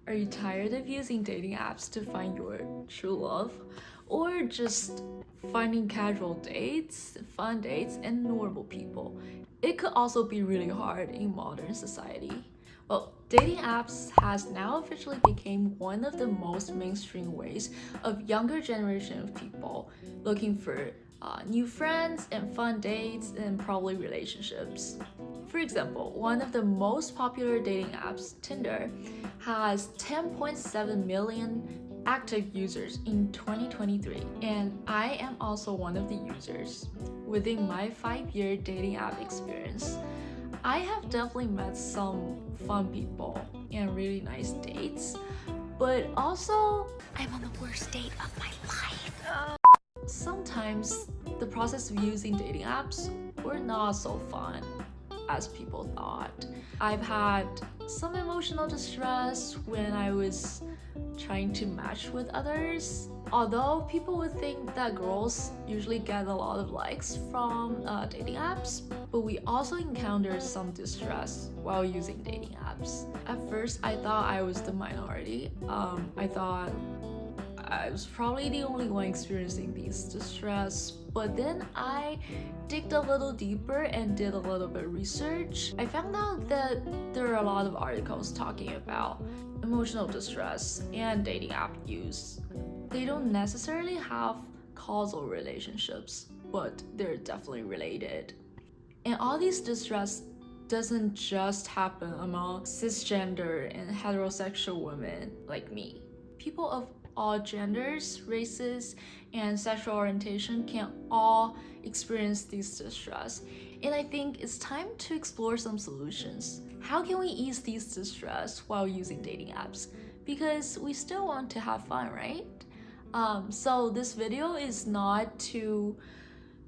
Are you tired of using dating apps to find your true love? Or just finding casual dates, fun dates, and normal people? It could also be really hard in modern society. Well, dating apps has now officially become one of the most mainstream ways of younger generation of people looking for new friends and fun dates and probably relationships. For example, one of the most popular dating apps, Tinder, has 10.7 million active users in 2023, and I am also one of the users. Within my 5-year dating app experience, I have definitely met some fun people and really nice dates, but also I'm on the worst date of my life. sometimes the process of using dating apps were not so fun as people thought. I've had some emotional distress when I was trying to match with others. Although people would think that girls usually get a lot of likes from dating apps, but we also encountered some distress while using dating apps. At first, I thought I was the minority. I thought I was probably the only one experiencing these distress, but then I digged a little deeper and did a little bit of research. I found out that there are a lot of articles talking about emotional distress and dating app use. They don't necessarily have causal relationships, but they're definitely related. And all these distress doesn't just happen among cisgender and heterosexual women like me. People of all genders, races, and sexual orientation can all experience these distress. And I think it's time to explore some solutions. How can we ease these distress while using dating apps? Because we still want to have fun, right? So this video is not to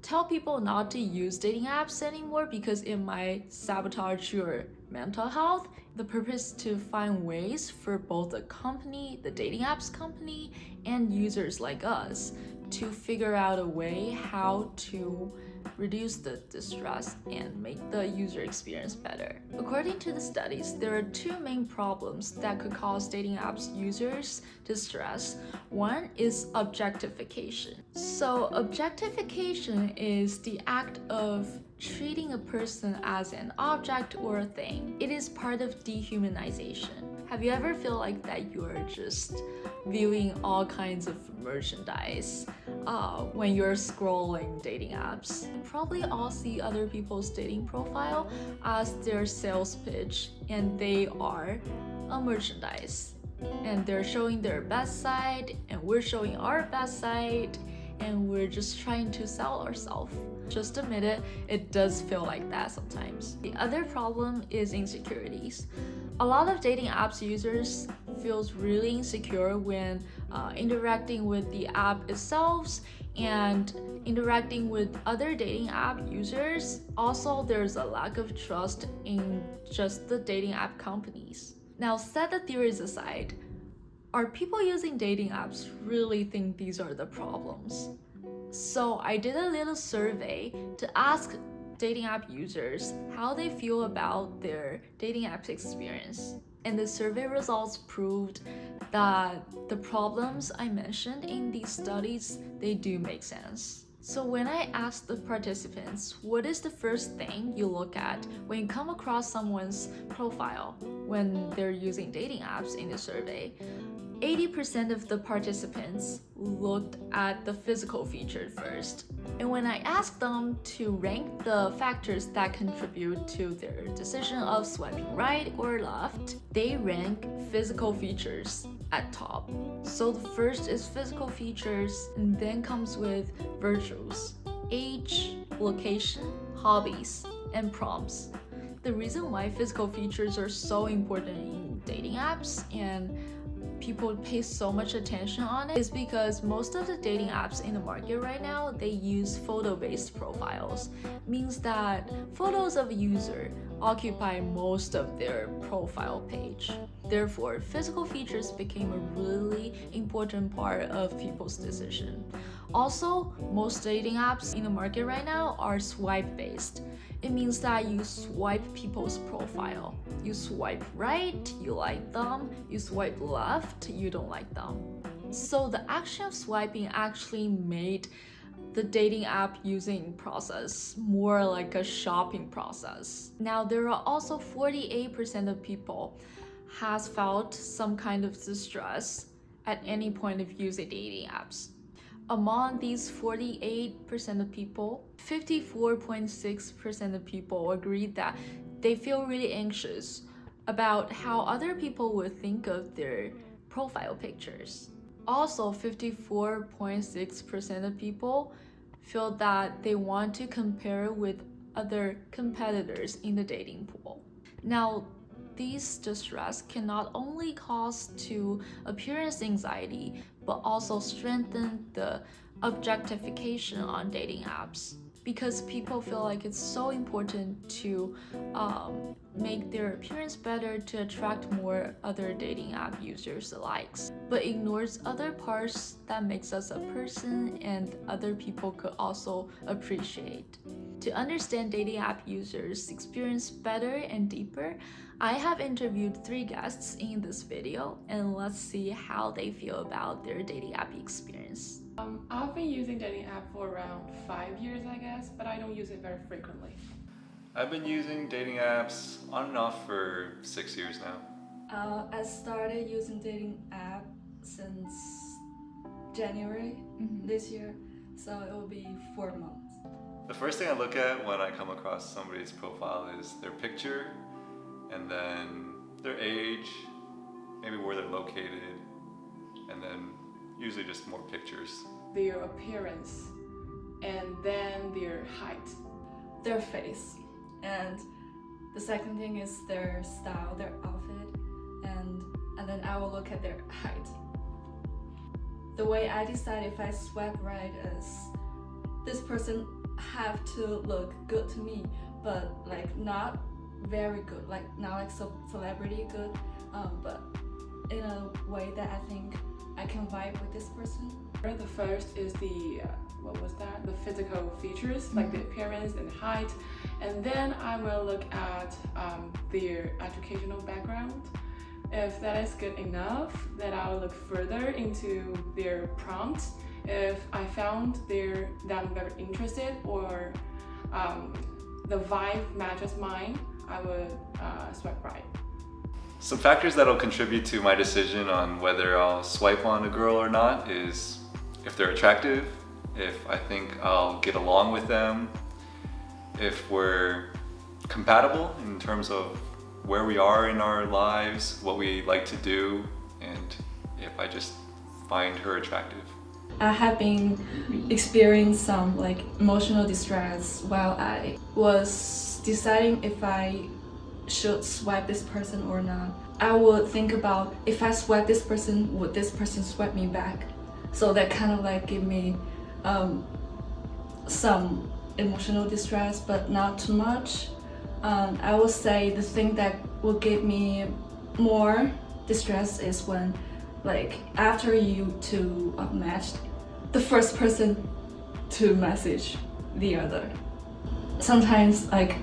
tell people not to use dating apps anymore because it might sabotage your mental health. The purpose is to find ways for both the company, the dating apps company, and users like us to figure out a way how to reduce the distress and make the user experience better. According to the studies, there are two main problems that could cause dating apps users distress. One is objectification. So objectification is the act of treating a person as an object or a thing. It is part of dehumanization. Have you ever feel like that you're just viewing all kinds of merchandise when you're scrolling dating apps? You probably all see other people's dating profile as their sales pitch, and they are a merchandise. And they're showing their best side, and we're showing our best side, and we're just trying to sell ourselves. Just admit it, it does feel like that sometimes. The other problem is insecurities. A lot of dating apps users feels really insecure when interacting with the app itself and interacting with other dating app users. Also, there's a lack of trust in just the dating app companies. Now, set the theories aside. Are people using dating apps really think these are the problems? So I did a little survey to ask dating app users how they feel about their dating apps experience. And the survey results proved that the problems I mentioned in these studies, they do make sense. So when I asked the participants, what is the first thing you look at when you come across someone's profile when they're using dating apps in the survey? 80% of the participants looked at the physical feature first. And when I asked them to rank the factors that contribute to their decision of swiping right or left, they rank physical features at top. So the first is physical features, and then comes with virtues, age, location, hobbies, and prompts. The reason why physical features are so important in dating apps and people pay so much attention on it is because most of the dating apps in the market right now, they use photo-based profiles. Means that photos of a user occupy most of their profile page. Therefore, physical features became a really important part of people's decision. Also, most dating apps in the market right now are swipe-based. It means that you swipe people's profile. You swipe right, you like them. You swipe left, you don't like them. So the action of swiping actually made the dating app using process more like a shopping process. Now, there are also 48% of people has felt some kind of distress at any point of using dating apps. Among these 48% of people, 54.6% of people agreed that they feel really anxious about how other people would think of their profile pictures. Also, 54.6% of people feel that they want to compare with other competitors in the dating pool. Now, these distress can not only cause to appearance anxiety, but also strengthen the objectification on dating apps, because people feel like it's so important to make their appearance better to attract more other dating app users alike, but ignores other parts that makes us a person and other people could also appreciate. To understand dating app users' experience better and deeper, I have interviewed 3 guests in this video, and let's see how they feel about their dating app experience. I've been using dating app for around 5 years, I guess, but I don't use it very frequently. I've been using dating apps on and off for 6 years now. I started using dating app since January this year, so it will be 4 months. The first thing I look at when I come across somebody's profile is their picture, and then their age, maybe where they're located, and then usually just more pictures. Their appearance, and then their height. Their face, and the second thing is their style, their outfit, and then I will look at their height. The way I decide if I swipe right is this person have to look good to me, but like not very good, like not like celebrity good, but in a way that I think I can vibe with this person. The first is the physical features, like the appearance and height, and then I will look at their educational background. If that is good enough, then I'll look further into their prompts. If I found that I'm very interested, or the vibe matches mine, I would swipe right. Some factors that'll contribute to my decision on whether I'll swipe on a girl or not is if they're attractive, if I think I'll get along with them, if we're compatible in terms of where we are in our lives, what we like to do, and if I just find her attractive. I have been experiencing some like emotional distress while I was deciding if I should swipe this person or not. I would think about, if I swipe this person, would this person swipe me back? So that kind of like give me some emotional distress, but not too much. I would say the thing that will give me more distress is when, like, after you two are matched, the first person to message the other. Sometimes, like,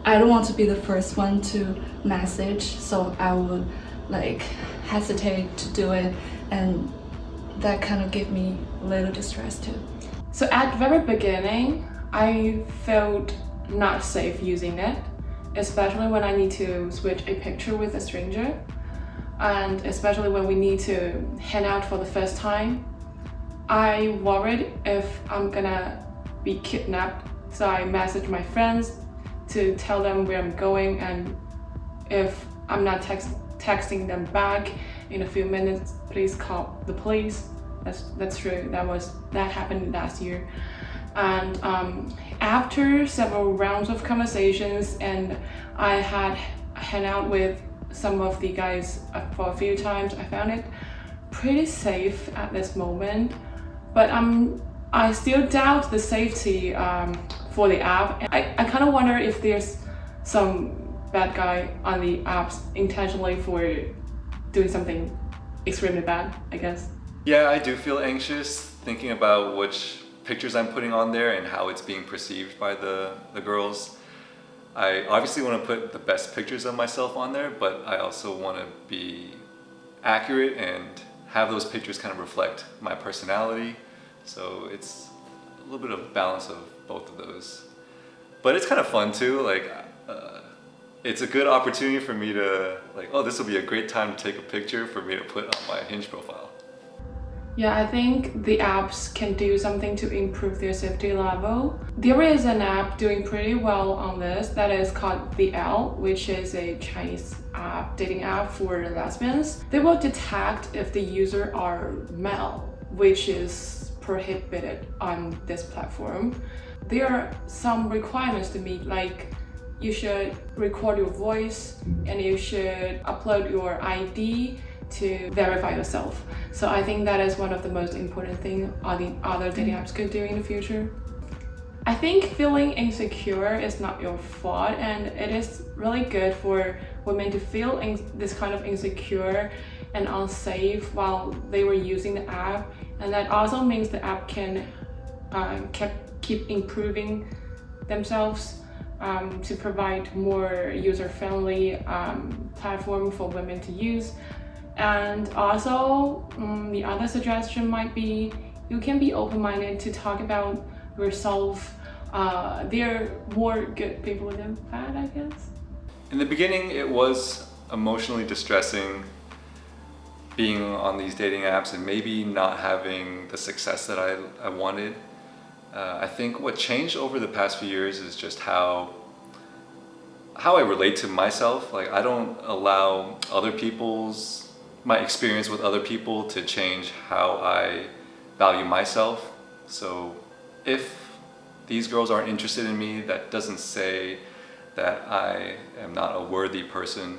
I don't want to be the first one to message, so I would like hesitate to do it, and that kind of gave me a little distress too. So at the very beginning, I felt not safe using it, especially when I need to switch a picture with a stranger, and especially when we need to hang out for the first time. I worried if I'm gonna be kidnapped, so I messaged my friends to tell them where I'm going, and if I'm not texting them back in a few minutes, please call the police. That's true. That happened last year. And after several rounds of conversations, and I had hang out with some of the guys for a few times, I found it pretty safe at this moment. But I still doubt the safety for the app. I kind of wonder if there's some bad guy on the apps intentionally for doing something extremely bad, I guess. Yeah, I do feel anxious thinking about which pictures I'm putting on there and how it's being perceived by the girls. I obviously want to put the best pictures of myself on there, but I also want to be accurate and have those pictures kind of reflect my personality. So it's a little bit of balance of both of those. But it's kind of fun too. Like, it's a good opportunity for me to oh, this will be a great time to take a picture for me to put on my Hinge profile. Yeah, I think the apps can do something to improve their safety level. There is an app doing pretty well on this that is called The L, which is a Chinese dating app for lesbians. They will detect if the user are male, which is prohibited on this platform. There are some requirements to meet, like you should record your voice and you should upload your ID to verify yourself. So I think that is one of the most important things all the other dating apps could do in the future. I think feeling insecure is not your fault, and it is really good for women to feel this kind of insecure and unsafe while they were using the app, and that also means the app can keep improving themselves to provide more user-friendly platform for women to use. And also, the other suggestion might be you can be open-minded to talk about yourself. There are more good people than bad, I guess. In the beginning, it was emotionally distressing being on these dating apps and maybe not having the success that I wanted. I think what changed over the past few years is just how I relate to myself. Like, I don't allow my experience with other people to change how I value myself. So if these girls aren't interested in me, that doesn't say that I am not a worthy person.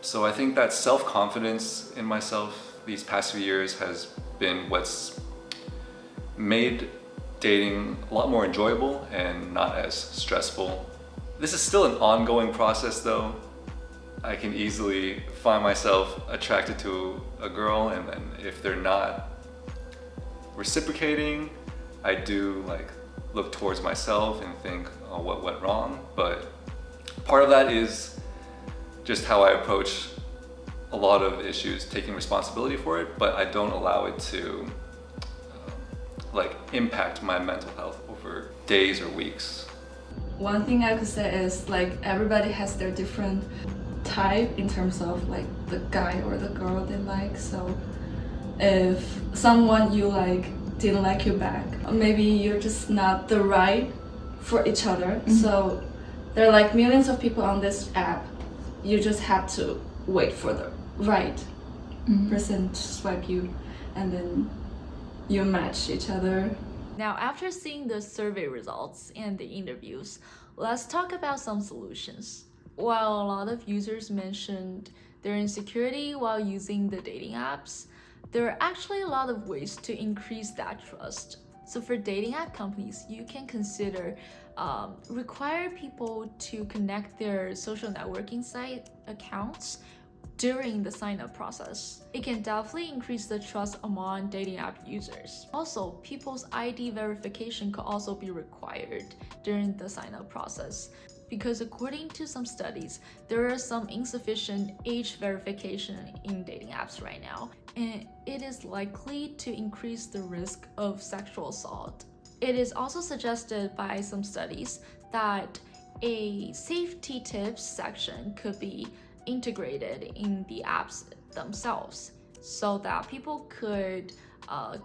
So I think that self-confidence in myself these past few years has been what's made dating a lot more enjoyable and not as stressful. This is still an ongoing process though. I can easily find myself attracted to a girl, and then if they're not reciprocating, I do look towards myself and think, oh, what went wrong? But part of that is just how I approach a lot of issues, taking responsibility for it, but I don't allow it to impact my mental health over days or weeks. One thing I could say is everybody has their different type in terms of the guy or the girl they like. So if someone you didn't like you back, maybe you're just not the right for each other. So there are millions of people on this app. You just have to wait for the right person to swipe you, and then you match each other. Now, after seeing the survey results and the interviews, let's talk about some solutions. While a lot of users mentioned their insecurity while using the dating apps, there are actually a lot of ways to increase that trust. So for dating app companies, you can consider require people to connect their social networking site accounts during the sign-up process. It can definitely increase the trust among dating app users. Also, people's ID verification could also be required during the sign-up process, because according to some studies, there are some insufficient age verification in dating apps right now, and it is likely to increase the risk of sexual assault. It is also suggested by some studies that a safety tips section could be integrated in the apps themselves, so that people could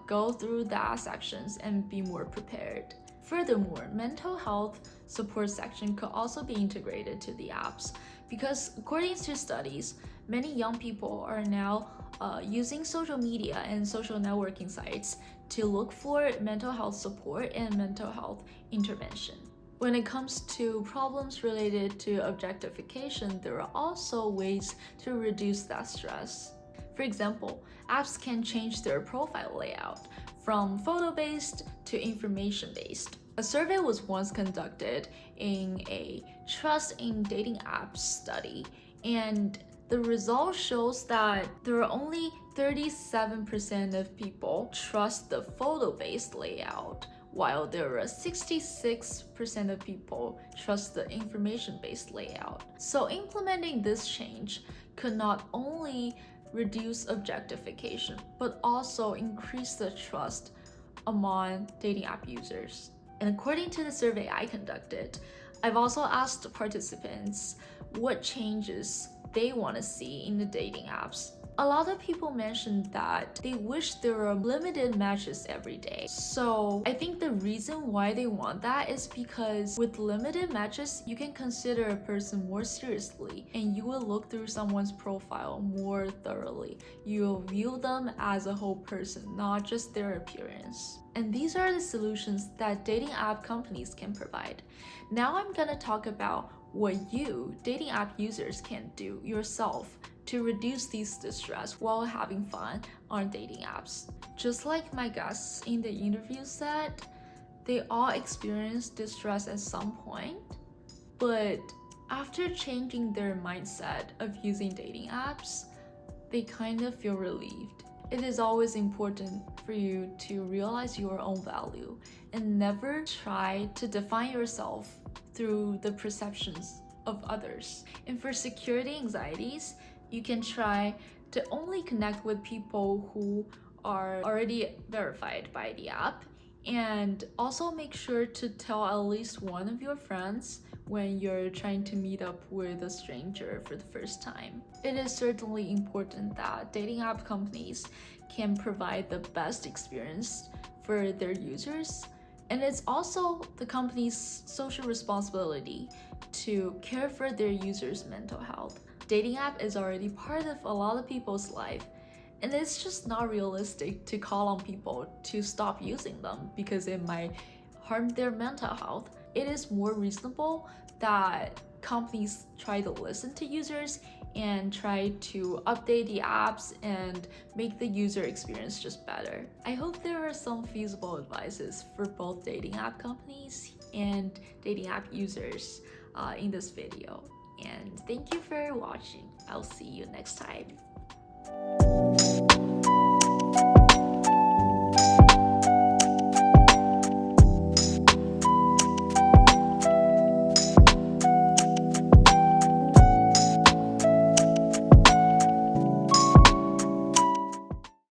go through that sections and be more prepared. Furthermore, mental health support section could also be integrated to the apps, because according to studies, many young people are now using social media and social networking sites to look for mental health support and mental health intervention. When it comes to problems related to objectification, there are also ways to reduce that stress. For example, apps can change their profile layout from photo-based to information-based. A survey was once conducted in a trust in dating apps study, and the result shows that there are only 37% of people trust the photo-based layout, while there are 66% of people trust the information-based layout. So implementing this change could not only reduce objectification, but also increase the trust among dating app users. And according to the survey I conducted, I've also asked participants what changes they want to see in the dating apps. A lot of people mentioned that they wish there were limited matches every day. So I think the reason why they want that is because with limited matches, you can consider a person more seriously and you will look through someone's profile more thoroughly. You'll view them as a whole person, not just their appearance. And these are the solutions that dating app companies can provide. Now I'm gonna talk about what you, dating app users, can do yourself to reduce these distress while having fun on dating apps. Just like my guests in the interview said, they all experience distress at some point, but after changing their mindset of using dating apps, they kind of feel relieved. It is always important for you to realize your own value and never try to define yourself through the perceptions of others. And for security anxieties, you can try to only connect with people who are already verified by the app, and also make sure to tell at least one of your friends when you're trying to meet up with a stranger for the first time. It is certainly important that dating app companies can provide the best experience for their users, and it's also the company's social responsibility to care for their users' mental health. Dating app is already part of a lot of people's life, and it's just not realistic to call on people to stop using them because it might harm their mental health. It is more reasonable that companies try to listen to users and try to update the apps and make the user experience just better. I hope there are some feasible advices for both dating app companies and dating app users in this video. And thank you for watching. I'll see you next time.